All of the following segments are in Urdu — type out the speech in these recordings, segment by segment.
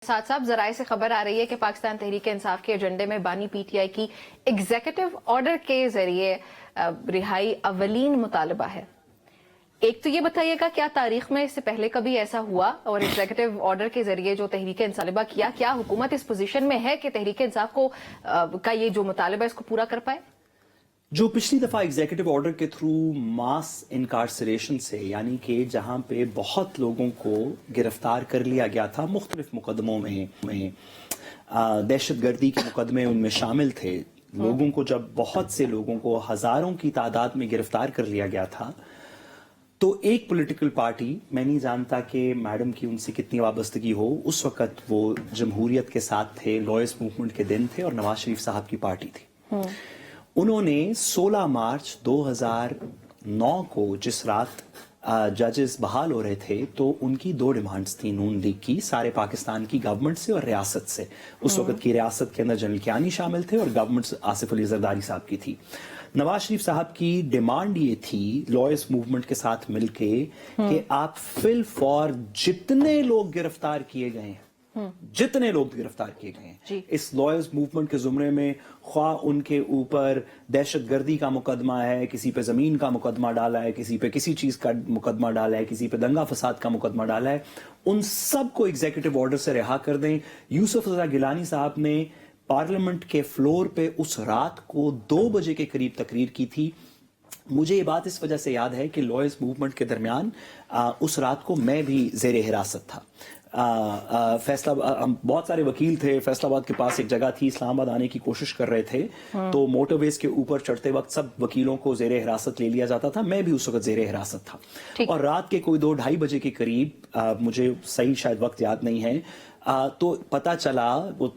ساتھ صاحب ذرائع سے خبر آ رہی ہے کہ پاکستان تحریک انصاف کے ایجنڈے میں بانی پی ٹی آئی کی ایگزیکٹو آرڈر کے ذریعے رہائی اولین مطالبہ ہے۔ ایک تو یہ بتائیے گا کیا تاریخ میں اس سے پہلے کبھی ایسا ہوا اور ایگزیکٹو آرڈر کے ذریعے جو تحریک انصاف مطالبہ کیا حکومت اس پوزیشن میں ہے کہ تحریک انصاف کا یہ جو مطالبہ ہے اس کو پورا کر پائے؟ جو پچھلی دفعہ ایگزیکٹو آرڈر کے تھرو ماس انکارسریشن سے، یعنی کہ جہاں پہ بہت لوگوں کو گرفتار کر لیا گیا تھا مختلف مقدموں میں دہشت گردی کے مقدمے ان میں شامل تھے، لوگوں کو جب بہت سے لوگوں کو ہزاروں کی تعداد میں گرفتار کر لیا گیا تھا، تو ایک پولیٹیکل پارٹی، میں نہیں جانتا کہ میڈم کی ان سے کتنی وابستگی ہو، اس وقت وہ جمہوریت کے ساتھ تھے، لائرز موومنٹ کے دن تھے اور نواز شریف صاحب کی پارٹی تھی۔ انہوں نے 16 مارچ 2009 کو جس رات ججز بحال ہو رہے تھے تو ان کی 2 ڈیمانڈز تھیں نون لیگ کی، سارے پاکستان کی گورنمنٹ سے اور ریاست سے۔ اس وقت کی ریاست کے اندر جنرل کیانی شامل تھے اور گورنمنٹ آصف علی زرداری صاحب کی تھی۔ نواز شریف صاحب کی ڈیمانڈ یہ تھی لائرز موومنٹ کے ساتھ مل کے کہ آپ فل فار جتنے لوگ گرفتار کیے گئے ہیں، جتنے لوگ گرفتار کیے گئے ہیں اس لائرز موومنٹ کے زمرے میں، خواہ ان کے اوپر دہشت گردی کا مقدمہ ہے، کسی پہ زمین کا مقدمہ ڈالا ہے، کسی پہ کسی چیز کا مقدمہ ڈالا ہے، کسی پہ دنگا فساد کا مقدمہ ڈالا ہے، ان سب کو ایگزیکٹو آرڈر سے رہا کر دیں۔ یوسف رضا گیلانی صاحب نے پارلیمنٹ کے فلور پہ اس رات کو 2 بجے کے قریب تقریر کی تھی۔ مجھے یہ بات اس وجہ سے یاد ہے کہ لائرز موومنٹ کے درمیان اس رات کو میں بھی زیر حراست تھا۔ فیصلہ بہت سارے وکیل تھے، فیصل آباد کے پاس ایک جگہ تھی، اسلام آباد آنے کی کوشش کر رہے تھے، تو موٹر ویز کے اوپر چڑھتے وقت سب وکیلوں کو زیر حراست لے لیا جاتا تھا، میں بھی اس وقت زیر حراست تھا۔ اور رات کے کوئی 2-2:30 بجے کے قریب، مجھے صحیح شاید وقت یاد نہیں ہے، تو پتہ چلا وہ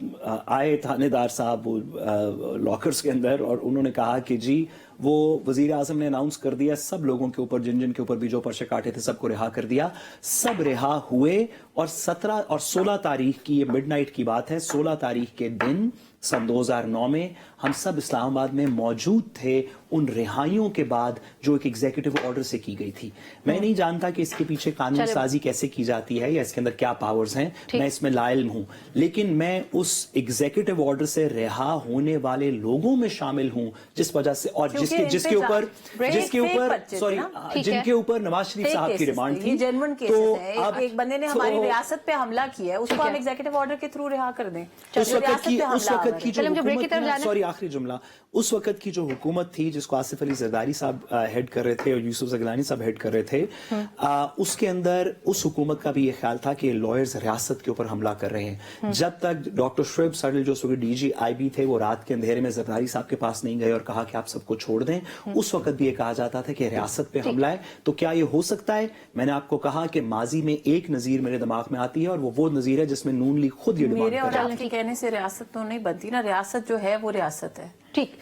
آئے تھانے دار صاحب لاکرز کے اندر اور انہوں نے کہا کہ جی وہ وزیر اعظم نے اناؤنس کر دیا سب لوگوں کے اوپر، جن کے اوپر بھی جو پرچے کاٹے تھے سب کو رہا کر دیا۔ سب رہا ہوئے اور 17 اور 16 تاریخ کی، یہ مڈ نائٹ کی بات ہے، 16 تاریخ کے دن سن 2009 میں ہم سب اسلام آباد میں موجود تھے ان رہائیوں کے بعد جو ایک ایگزیکٹو آرڈر سے کی گئی تھی۔ میں نہیں جانتا کہ اس کے پیچھے قانون سازی کیسے کی جاتی ہے یا اس کے اندر کیا پاورز ہیں، میں اس میں لا علم ہوں، لیکن میں اس ایگزیکٹو آرڈر سے رہا ہونے والے لوگوں میں شامل ہوں جس وجہ سے، اور جن کے اوپر نواز شریف صاحب کی ڈیمانڈ تھی۔ تو اب ایک بندے نے ہماری ریاست پہ حملہ کیا ہے، اس کو ہم ایگزیکٹو آرڈر کے تھرو رہا کر دیں۔ اس وقت کی جو حکومت، سوری آخری جملہ، اس وقت کی جو حکومت تھی جس کو آصف علی زرداری صاحب ہیڈ کر رہے تھے اور یوسف رضا گیلانی صاحب ہیڈ کر رہے تھے، اس کے اندر اس حکومت کا بھی یہ خیال تھا کہ لائرز ریاست کے اوپر حملہ کر رہے ہیں۔ جب تک ڈاکٹر شعیب سڈل جو ڈی جی آئی بی تھے وہ رات کے اندھیرے میں زرداری صاحب کے پاس نہیں گئے اور کہا کہ آپ سب کو چھوڑ دیں، اس وقت بھی یہ کہا جاتا تھا کہ ریاست پہ حملہ ہے۔ تو کیا یہ ہو سکتا ہے؟ میں نے آپ کو کہا کہ ماضی میں ایک نظیر میرے دماغ میں آتی ہے اور وہ نظیر ہے جس میں نون لیگ خود یہ ڈیمانڈ کر رہا ہے۔ میرے اور آپ کے کہنے سے ریاست تو نہیں بنتی نا، ریاست جو ہے وہ ریاست ہے۔ ٹھیک